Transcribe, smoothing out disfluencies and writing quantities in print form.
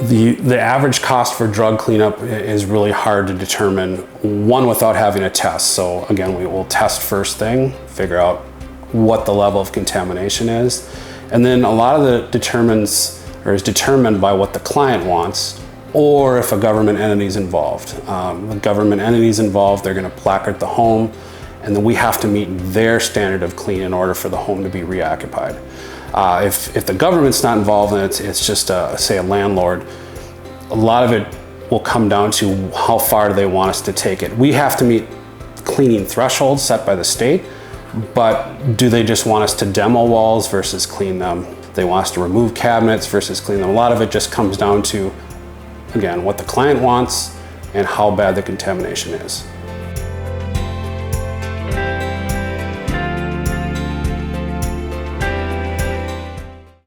The average cost for drug cleanup is really hard to determine, one, without having a test. So again, we will test first thing, figure out what the level of contamination is. And then a lot of it is determined by what the client wants, or if a government entity is involved. The government entity is involved, they're going to placard the home, and then we have to meet their standard of clean in order for the home to be reoccupied. If the government's not involved and it's just say a landlord, a lot of it will come down to how far do they want us to take it. We have to meet cleaning thresholds set by the state, but do they just want us to demo walls versus clean them? They want us to remove cabinets versus clean them. A lot of it just comes down to, again, what the client wants and how bad the contamination is.